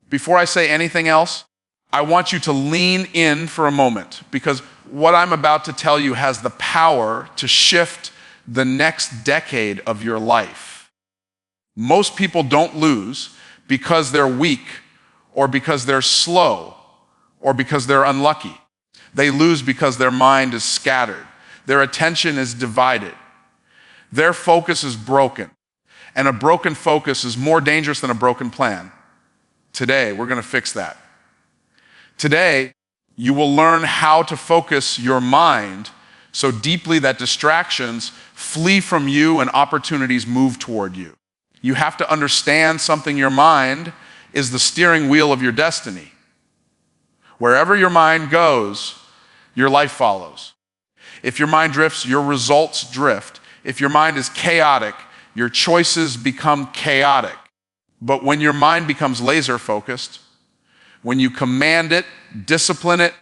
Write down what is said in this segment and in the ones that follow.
Before I say anything else, I want you to lean in for a moment, because what I'm about to tell you has the power to shift the next decade of your life. Most people don't lose because they're weak, or because they're slow, or because they're unlucky. They lose because their mind is scattered. Their attention is divided. Their focus is broken. And a broken focus is more dangerous than a broken plan. Today, we're going to fix that. Today, you will learn how to focus your mind so deeply that distractions flee from you and opportunities move toward you. You have to understand something. Your mind is the steering wheel of your destiny. Wherever your mind goes, your life follows. If your mind drifts, your results drift. If your mind is chaotic, your choices become chaotic. But when your mind becomes laser focused, when you command it, discipline it,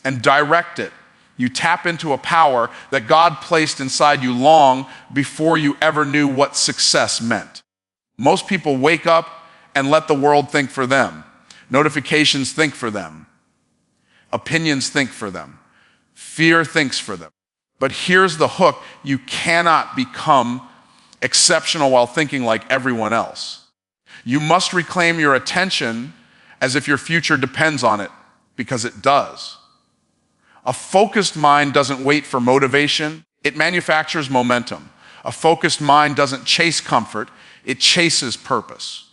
and direct it, you tap into a power that God placed inside you long before you ever knew what success meant. Most people wake up and let the world think for them. Notifications think for them. Opinions think for them. Fear thinks for them. But here's the hook: you cannot become exceptional while thinking like everyone else. You must reclaim your attention as if your future depends on it, because it does. A focused mind doesn't wait for motivation, it manufactures momentum. A focused mind doesn't chase comfort, it chases purpose.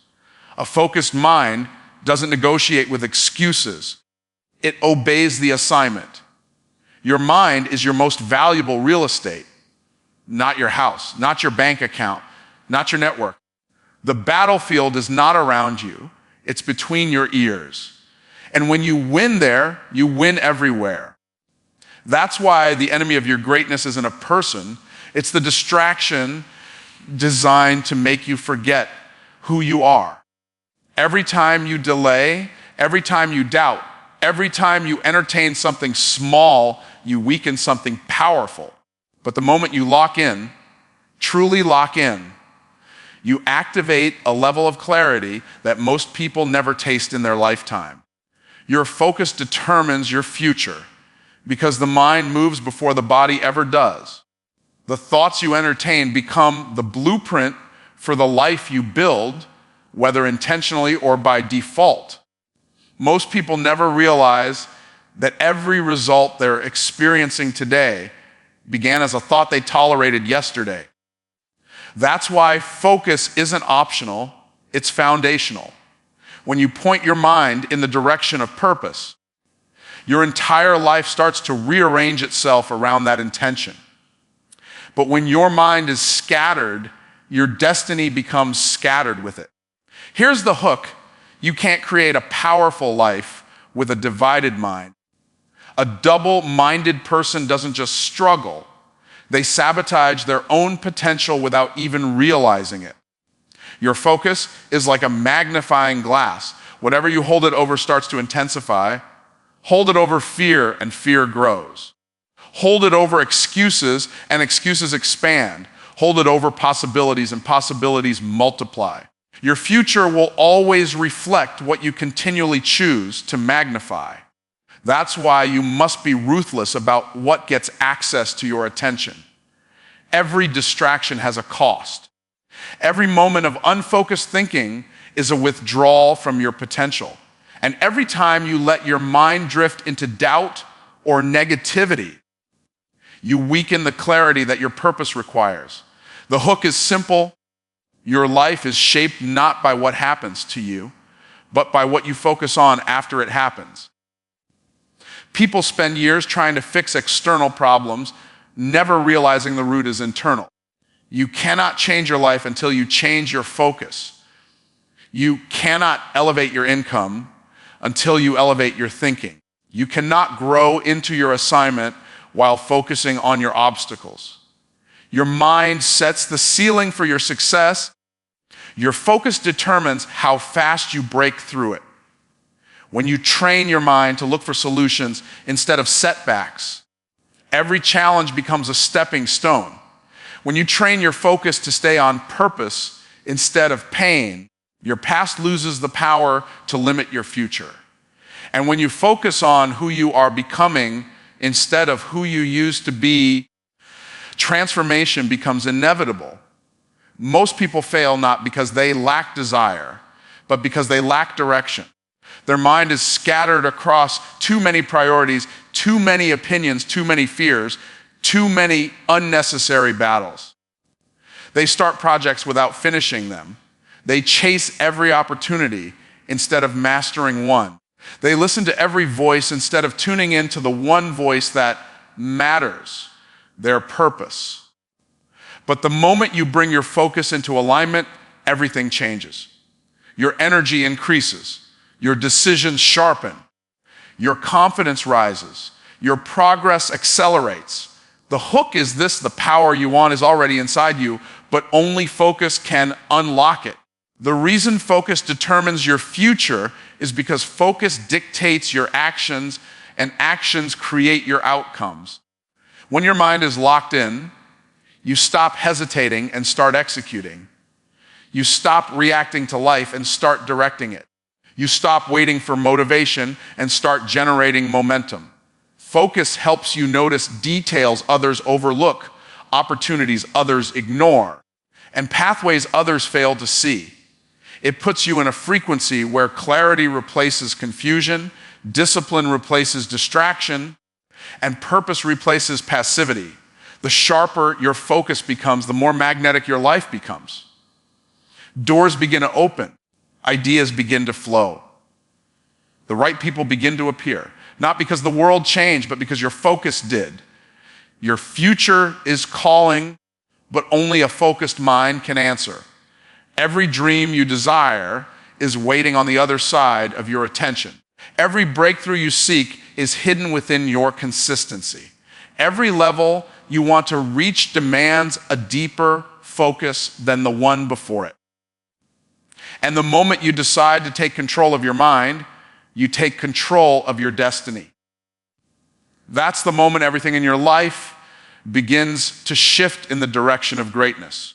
A focused mind doesn't negotiate with excuses, it obeys the assignment. Your mind is your most valuable real estate, not your house, not your bank account, not your network. The battlefield is not around you, it's between your ears. And when you win there, you win everywhere. That's why the enemy of your greatness isn't a person, it's the distraction designed to make you forget who you are. Every time you delay, every time you doubt, every time you entertain something small, you weaken something powerful. But the moment you lock in, truly lock in, you activate a level of clarity that most people never taste in their lifetime. Your focus determines your future, because the mind moves before the body ever does. The thoughts you entertain become the blueprint for the life you build, whether intentionally or by default. Most people never realize that every result they're experiencing today began as a thought they tolerated yesterday. That's why focus isn't optional, it's foundational. When you point your mind in the direction of purpose, your entire life starts to rearrange itself around that intention. But when your mind is scattered, your destiny becomes scattered with it. Here's the hook: you can't create a powerful life with a divided mind. A double-minded person doesn't just struggle, they sabotage their own potential without even realizing it. Your focus is like a magnifying glass. Whatever you hold it over starts to intensify. Hold it over fear, and fear grows. Hold it over excuses, and excuses expand. Hold it over possibilities, and possibilities multiply. Your future will always reflect what you continually choose to magnify. That's why you must be ruthless about what gets access to your attention. Every distraction has a cost. Every moment of unfocused thinking is a withdrawal from your potential. And every time you let your mind drift into doubt or negativity, you weaken the clarity that your purpose requires. The hook is simple. Your life is shaped not by what happens to you, but by what you focus on after it happens. People spend years trying to fix external problems, never realizing the root is internal. You cannot change your life until you change your focus. You cannot elevate your income until you elevate your thinking. You cannot grow into your assignment while focusing on your obstacles. Your mind sets the ceiling for your success. Your focus determines how fast you break through it. When you train your mind to look for solutions instead of setbacks, every challenge becomes a stepping stone. When you train your focus to stay on purpose instead of pain, Your past loses the power to limit your future. And when you focus on who you are becoming instead of who you used to be, transformation becomes inevitable. Most people fail not because they lack desire, but because they lack direction. Their mind is scattered across too many priorities, too many opinions, too many fears, too many unnecessary battles. They start projects without finishing them. They chase every opportunity instead of mastering one. They listen to every voice instead of tuning in to the one voice that matters, their purpose. But the moment you bring your focus into alignment, everything changes. Your energy increases. Your decisions sharpen. Your confidence rises. Your progress accelerates. The hook is this: the power you want is already inside you, but only focus can unlock it. The reason focus determines your future is because focus dictates your actions, and actions create your outcomes. When your mind is locked in, you stop hesitating and start executing. You stop reacting to life and start directing it. You stop waiting for motivation and start generating momentum. Focus helps you notice details others overlook, opportunities others ignore, and pathways others fail to see. It puts you in a frequency where clarity replaces confusion, discipline replaces distraction, and purpose replaces passivity. The sharper your focus becomes, the more magnetic your life becomes. Doors begin to open. Ideas begin to flow. The right people begin to appear, not because the world changed, but because your focus did. Your future is calling, but only a focused mind can answer. Every dream you desire is waiting on the other side of your attention. Every breakthrough you seek is hidden within your consistency. Every level you want to reach demands a deeper focus than the one before it. And the moment you decide to take control of your mind, you take control of your destiny. That's the moment everything in your life begins to shift in the direction of greatness.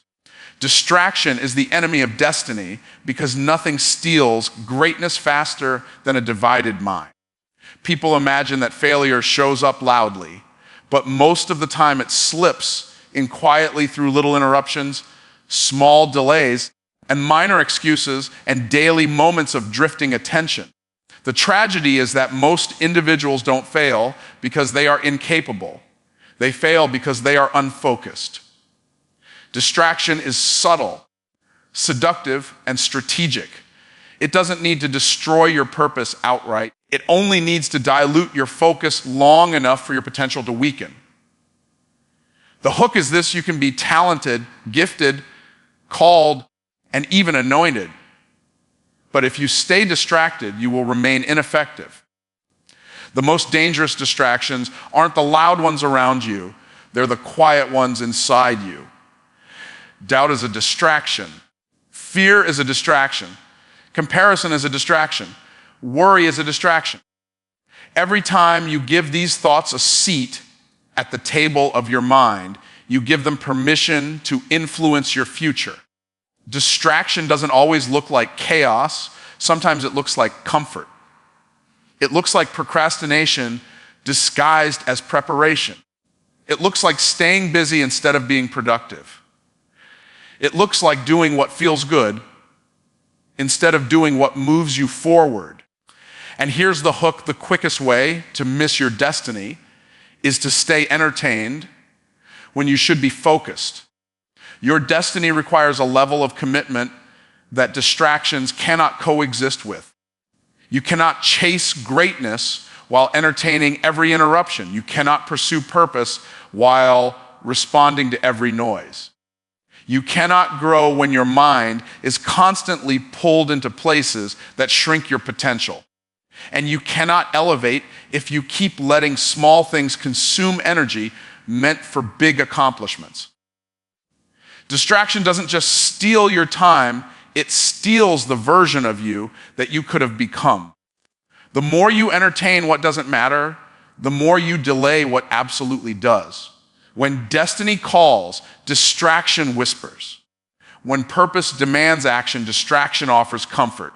Distraction is the enemy of destiny because nothing steals greatness faster than a divided mind. People imagine that failure shows up loudly, but most of the time it slips in quietly through little interruptions, small delays, and minor excuses and daily moments of drifting attention. The tragedy is that most individuals don't fail because they are incapable. They fail because they are unfocused. Distraction is subtle, seductive, and strategic. It doesn't need to destroy your purpose outright. It only needs to dilute your focus long enough for your potential to weaken. The hook is this: you can be talented, gifted, called, and even anointed. But if you stay distracted, you will remain ineffective. The most dangerous distractions aren't the loud ones around you, they're the quiet ones inside you. Doubt is a distraction. Fear is a distraction. Comparison is a distraction. Worry is a distraction. Every time you give these thoughts a seat at the table of your mind, you give them permission to influence your future. Distraction doesn't always look like chaos. Sometimes it looks like comfort. It looks like procrastination disguised as preparation. It looks like staying busy instead of being productive. It looks like doing what feels good instead of doing what moves you forward. And here's the hook: the quickest way to miss your destiny is to stay entertained when you should be focused. Your destiny requires a level of commitment that distractions cannot coexist with. You cannot chase greatness while entertaining every interruption. You cannot pursue purpose while responding to every noise. You cannot grow when your mind is constantly pulled into places that shrink your potential. And you cannot elevate if you keep letting small things consume energy meant for big accomplishments. Distraction doesn't just steal your time, it steals the version of you that you could have become. The more you entertain what doesn't matter, the more you delay what absolutely does. When destiny calls, distraction whispers. When purpose demands action, distraction offers comfort.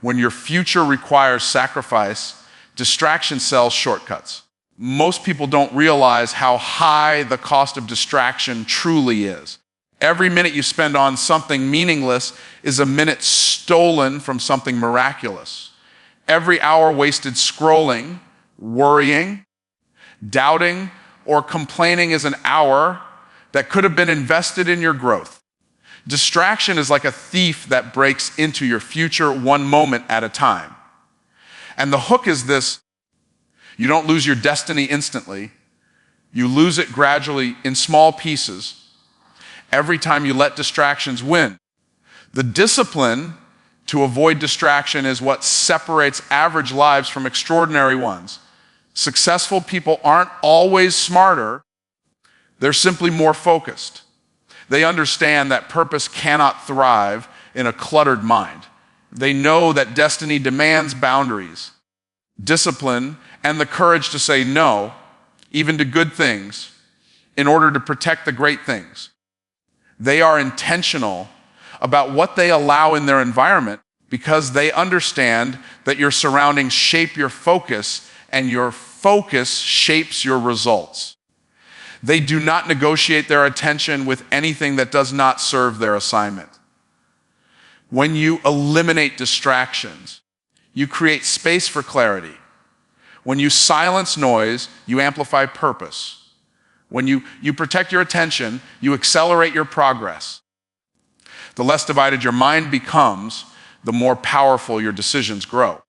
When your future requires sacrifice, distraction sells shortcuts. Most people don't realize how high the cost of distraction truly is. Every minute you spend on something meaningless is a minute stolen from something miraculous. Every hour wasted scrolling, worrying, doubting, or complaining is an hour that could have been invested in your growth. Distraction is like a thief that breaks into your future one moment at a time. And the hook is this: you don't lose your destiny instantly. You lose it gradually in small pieces every time you let distractions win. The discipline to avoid distraction is what separates average lives from extraordinary ones. Successful people aren't always smarter. They're simply more focused. They understand that purpose cannot thrive in a cluttered mind. They know that destiny demands boundaries, discipline, and the courage to say no, even to good things, in order to protect the great things. They are intentional about what they allow in their environment because they understand that your surroundings shape your focus and your focus shapes your results. They do not negotiate their attention with anything that does not serve their assignment. When you eliminate distractions, you create space for clarity. When you silence noise, you amplify purpose. When you protect your attention, you accelerate your progress. The less divided your mind becomes, the more powerful your decisions grow.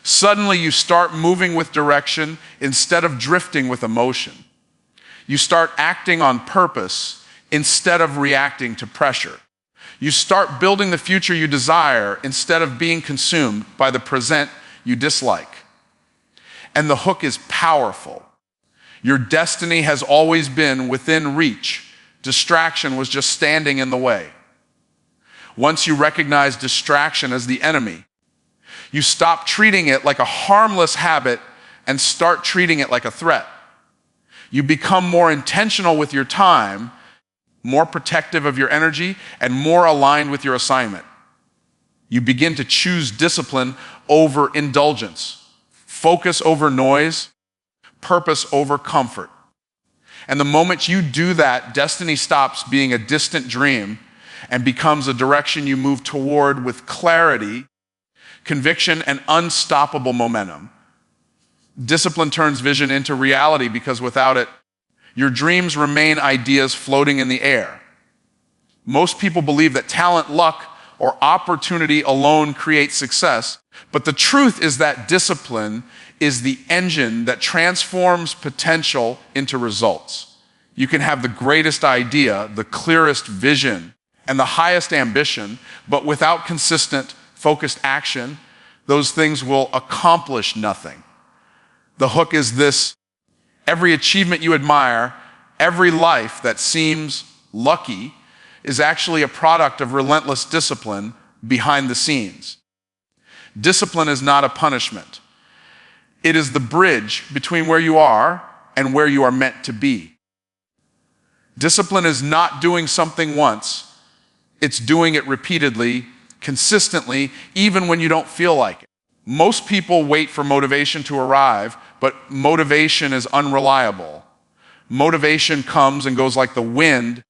Suddenly, you start moving with direction instead of drifting with emotion. You start acting on purpose instead of reacting to pressure. You start building the future you desire instead of being consumed by the present you dislike. And the hook is powerful. Your destiny has always been within reach. Distraction was just standing in the way. Once you recognize distraction as the enemy, you stop treating it like a harmless habit and start treating it like a threat. You become more intentional with your time, more protective of your energy, and more aligned with your assignment. You begin to choose discipline over indulgence, focus over noise, purpose over comfort. And the moment you do that, destiny stops being a distant dream and becomes a direction you move toward with clarity, conviction, and unstoppable momentum. Discipline turns vision into reality because without it, your dreams remain ideas floating in the air. Most people believe that talent, luck, or opportunity alone create success, but the truth is that discipline is the engine that transforms potential into results. You can have the greatest idea, the clearest vision, and the highest ambition, but without consistent, focused action, those things will accomplish nothing. The hook is this: every achievement you admire, every life that seems lucky, is actually a product of relentless discipline behind the scenes. Discipline is not a punishment. It is the bridge between where you are and where you are meant to be. Discipline is not doing something once. It's doing it repeatedly, consistently, even when you don't feel like it. Most people wait for motivation to arrive, but motivation is unreliable. Motivation comes and goes like the wind,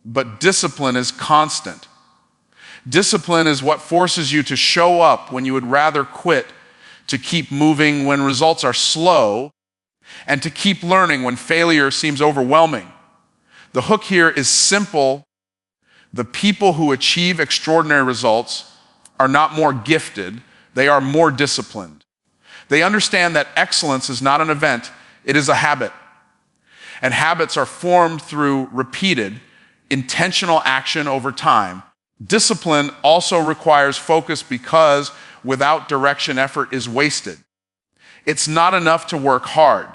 but discipline is constant. Discipline is what forces you to show up when you would rather quit, to keep moving when results are slow, and to keep learning when failure seems overwhelming. The hook here is simple. The people who achieve extraordinary results are not more gifted, they are more disciplined. They understand that excellence is not an event, it is a habit. And habits are formed through repeated, intentional action over time. Discipline also requires focus because without direction, effort is wasted. It's not enough to work hard.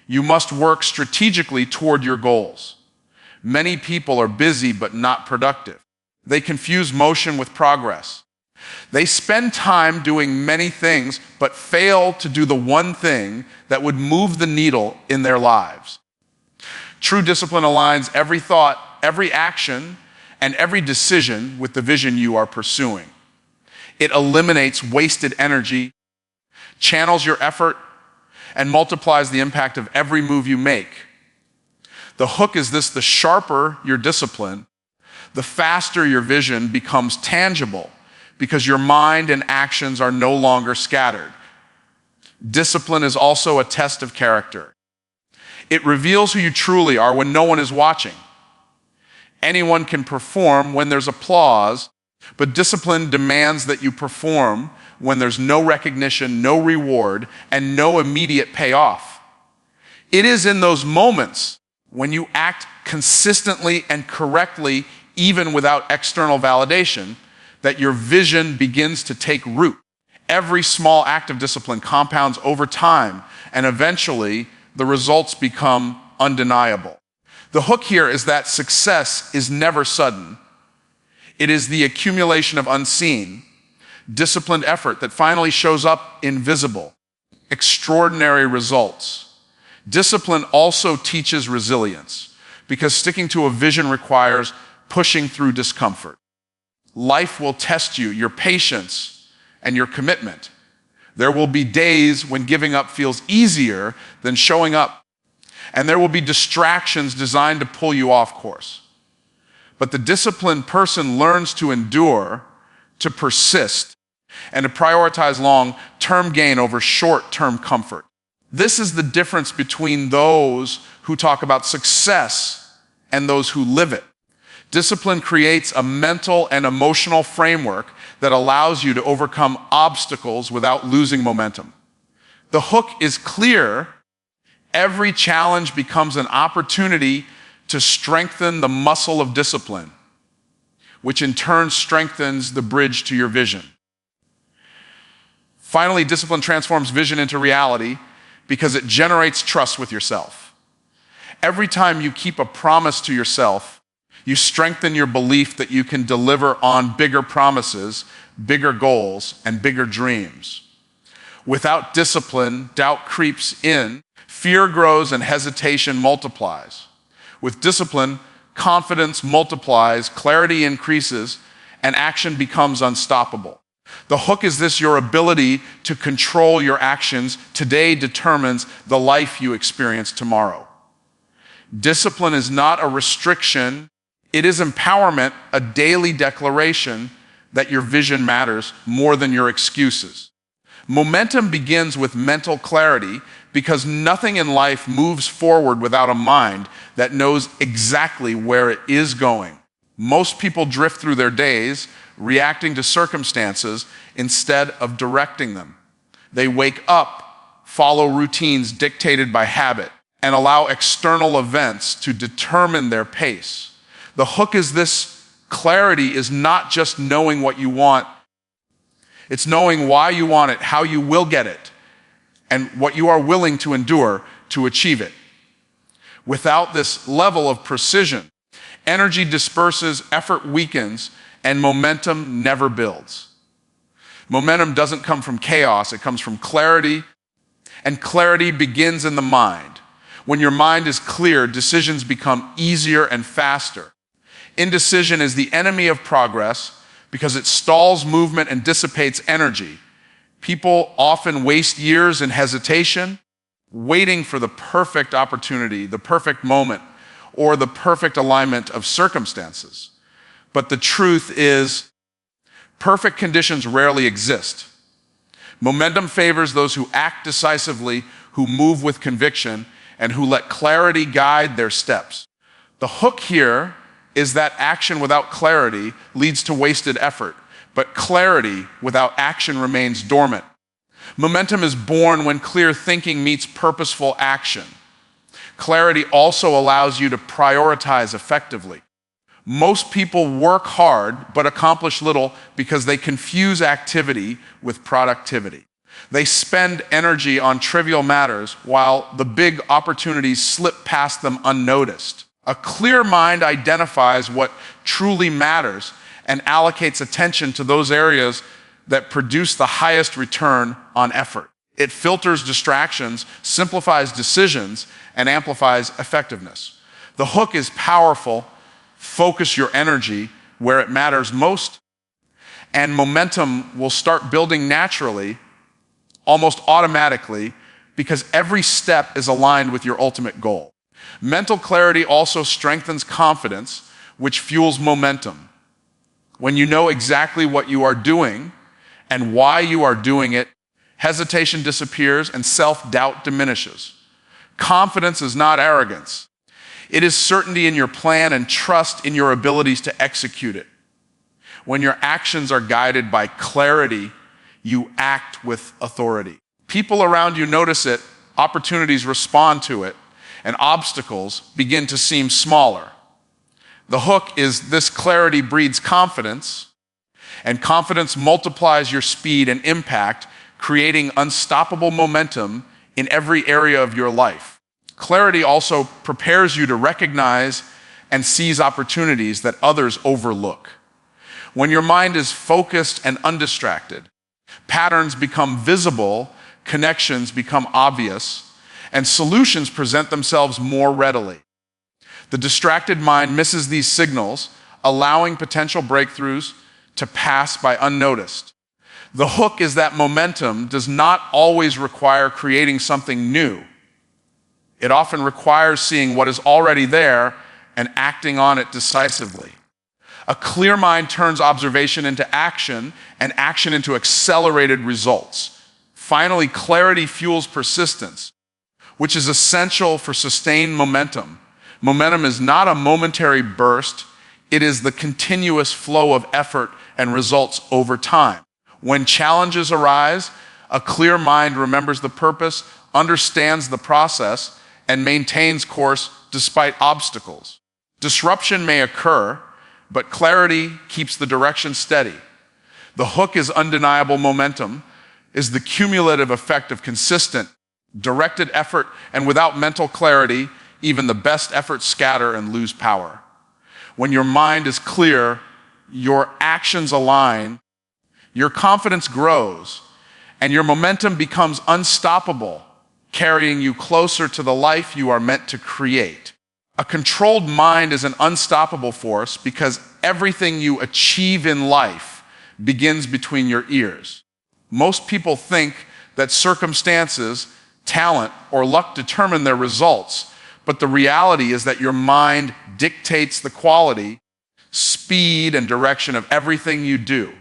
You must work strategically toward your goals. Many people are busy but not productive. They confuse motion with progress. They spend time doing many things but fail to do the one thing that would move the needle in their lives. True discipline aligns every thought, every action, and every decision with the vision you are pursuing. It eliminates wasted energy, channels your effort, and multiplies the impact of every move you make. The hook is this: the sharper your discipline, the faster your vision becomes tangible, because your mind and actions are no longer scattered. Discipline is also a test of character. It reveals who you truly are when no one is watching. Anyone can perform when there's applause, but discipline demands that you perform when there's no recognition, no reward, and no immediate payoff. It is in those moments when you act consistently and correctly, even without external validation, that your vision begins to take root. Every small act of discipline compounds over time, and eventually the results become undeniable. The hook here is that success is never sudden. It is the accumulation of unseen, disciplined effort that finally shows up in visible, extraordinary results. Discipline also teaches resilience, because sticking to a vision requires pushing through discomfort. Life will test you, your patience, and your commitment. There will be days when giving up feels easier than showing up, and there will be distractions designed to pull you off course. But the disciplined person learns to endure, to persist, and to prioritize long-term gain over short-term comfort. This is the difference between those who talk about success and those who live it. Discipline creates a mental and emotional framework that allows you to overcome obstacles without losing momentum. The hook is clear. Every challenge becomes an opportunity to strengthen the muscle of discipline, which in turn strengthens the bridge to your vision. Finally, discipline transforms vision into reality because it generates trust with yourself. Every time you keep a promise to yourself, you strengthen your belief that you can deliver on bigger promises, bigger goals, and bigger dreams. Without discipline, doubt creeps in, fear grows, and hesitation multiplies. With discipline, confidence multiplies, clarity increases, and action becomes unstoppable. The hook is this: your ability to control your actions today determines the life you experience tomorrow. Discipline is not a restriction. It is empowerment, a daily declaration that your vision matters more than your excuses. Momentum begins with mental clarity, because nothing in life moves forward without a mind that knows exactly where it is going. Most people drift through their days reacting to circumstances instead of directing them. They wake up, follow routines dictated by habit, and allow external events to determine their pace. The hook is this: clarity is not just knowing what you want. It's knowing why you want it, how you will get it, and what you are willing to endure to achieve it. Without this level of precision, energy disperses, effort weakens, and momentum never builds. Momentum doesn't come from chaos, it comes from clarity, and clarity begins in the mind. When your mind is clear, decisions become easier and faster. Indecision is the enemy of progress because it stalls movement and dissipates energy. People often waste years in hesitation, waiting for the perfect opportunity, the perfect moment, or the perfect alignment of circumstances. But the truth is, perfect conditions rarely exist. Momentum favors those who act decisively, who move with conviction, and who let clarity guide their steps. The hook here is that action without clarity leads to wasted effort, but clarity without action remains dormant. Momentum is born when clear thinking meets purposeful action. Clarity also allows you to prioritize effectively. Most people work hard but accomplish little because they confuse activity with productivity. They spend energy on trivial matters while the big opportunities slip past them unnoticed. A clear mind identifies what truly matters and allocates attention to those areas that produce the highest return on effort. It filters distractions, simplifies decisions, and amplifies effectiveness. The hook is powerful. Focus your energy where it matters most, and momentum will start building naturally, almost automatically, because every step is aligned with your ultimate goal. Mental clarity also strengthens confidence, which fuels momentum. When you know exactly what you are doing and why you are doing it, hesitation disappears and self-doubt diminishes. Confidence is not arrogance. It is certainty in your plan and trust in your abilities to execute it. When your actions are guided by clarity, you act with authority. People around you notice it, opportunities respond to it, and obstacles begin to seem smaller. The hook is this: clarity breeds confidence, and confidence multiplies your speed and impact, creating unstoppable momentum in every area of your life. Clarity also prepares you to recognize and seize opportunities that others overlook. When your mind is focused and undistracted, patterns become visible, connections become obvious, and solutions present themselves more readily. The distracted mind misses these signals, allowing potential breakthroughs to pass by unnoticed. The hook is that momentum does not always require creating something new. It often requires seeing what is already there and acting on it decisively. A clear mind turns observation into action and action into accelerated results. Finally, clarity fuels persistence, which is essential for sustained momentum. Momentum is not a momentary burst, it is the continuous flow of effort and results over time. When challenges arise, a clear mind remembers the purpose, understands the process, and maintains course despite obstacles. Disruption may occur, but clarity keeps the direction steady. The hook is undeniable momentum, is the cumulative effect of consistent, directed effort, and without mental clarity, even the best efforts scatter and lose power. When your mind is clear, your actions align, your confidence grows, and your momentum becomes unstoppable, carrying you closer to the life you are meant to create. A controlled mind is an unstoppable force because everything you achieve in life begins between your ears. Most people think that circumstances, talent, or luck determine their results, but the reality is that your mind dictates the quality, speed, and direction of everything you do.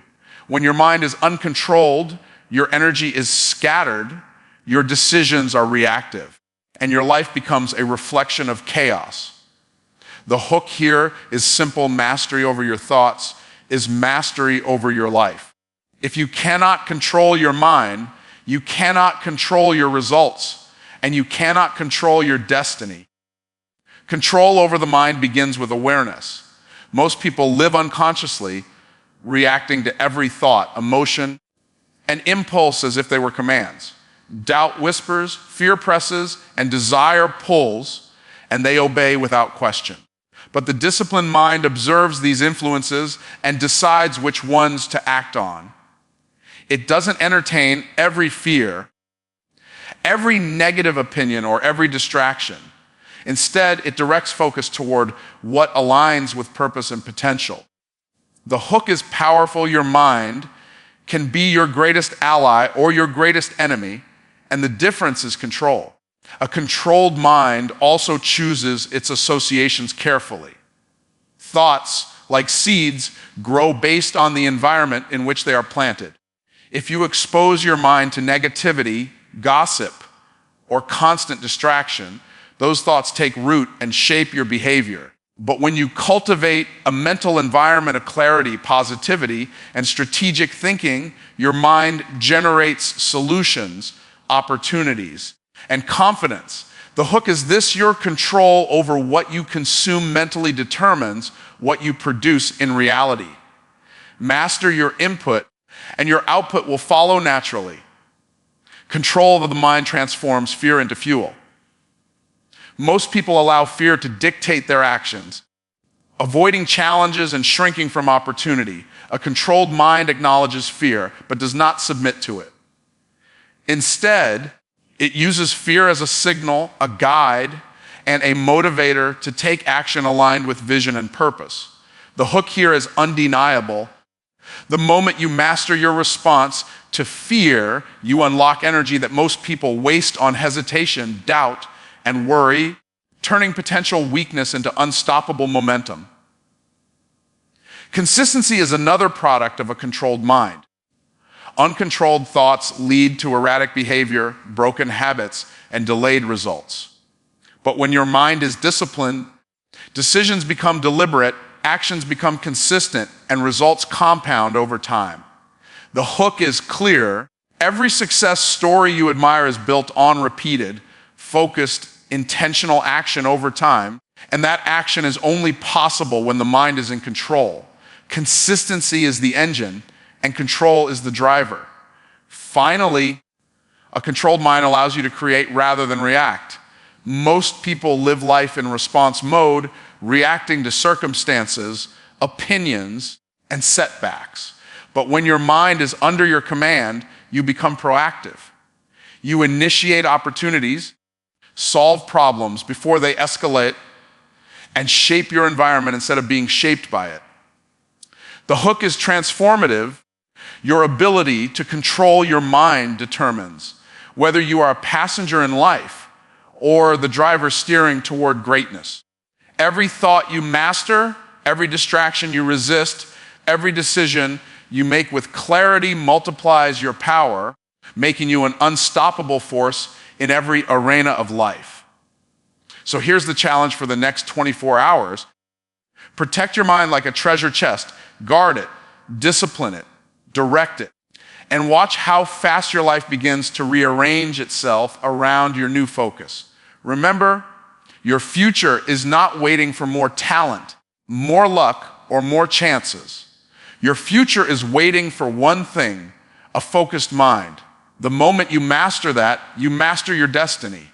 When your mind is uncontrolled, your energy is scattered, your decisions are reactive, and your life becomes a reflection of chaos. The hook here is simple mastery over your thoughts, is mastery over your life. If you cannot control your mind, you cannot control your results, and you cannot control your destiny. Control over the mind begins with awareness. Most people live unconsciously, reacting to every thought, emotion, and impulse as if they were commands. Doubt whispers, fear presses, and desire pulls, and they obey without question. But the disciplined mind observes these influences and decides which ones to act on. It doesn't entertain every fear, every negative opinion, or every distraction. Instead, it directs focus toward what aligns with purpose and potential. The hook is powerful. Your mind can be your greatest ally or your greatest enemy, and the difference is control. A controlled mind also chooses its associations carefully. Thoughts, like seeds, grow based on the environment in which they are planted. If you expose your mind to negativity, gossip, or constant distraction, those thoughts take root and shape your behavior. But when you cultivate a mental environment of clarity, positivity, and strategic thinking, your mind generates solutions, opportunities, and confidence. The hook is this: your control over what you consume mentally determines what you produce in reality. Master your input, and your output will follow naturally. Control of the mind transforms fear into fuel. Most people allow fear to dictate their actions, avoiding challenges and shrinking from opportunity. A controlled mind acknowledges fear, but does not submit to it. Instead, it uses fear as a signal, a guide, and a motivator to take action aligned with vision and purpose. The hook here is undeniable. The moment you master your response to fear, you unlock energy that most people waste on hesitation, doubt, and worry, turning potential weakness into unstoppable momentum. Consistency is another product of a controlled mind. Uncontrolled thoughts lead to erratic behavior, broken habits, and delayed results. But when your mind is disciplined, decisions become deliberate, actions become consistent, and results compound over time. The hook is clear. Every success story you admire is built on repeated, focused, intentional action over time, and that action is only possible when the mind is in control. Consistency is the engine, and control is the driver. Finally, a controlled mind allows you to create rather than react. Most people live life in response mode, reacting to circumstances, opinions, and setbacks. But when your mind is under your command, you become proactive. You initiate opportunities, solve problems before they escalate, and shape your environment instead of being shaped by it. The hook is transformative. Your ability to control your mind determines whether you are a passenger in life or the driver steering toward greatness. Every thought you master, every distraction you resist, every decision you make with clarity multiplies your power, making you an unstoppable force in every arena of life. So here's the challenge for the next 24 hours. Protect your mind like a treasure chest. Guard it, discipline it, direct it, and watch how fast your life begins to rearrange itself around your new focus. Remember, your future is not waiting for more talent, more luck, or more chances. Your future is waiting for one thing, a focused mind. The moment you master that, you master your destiny.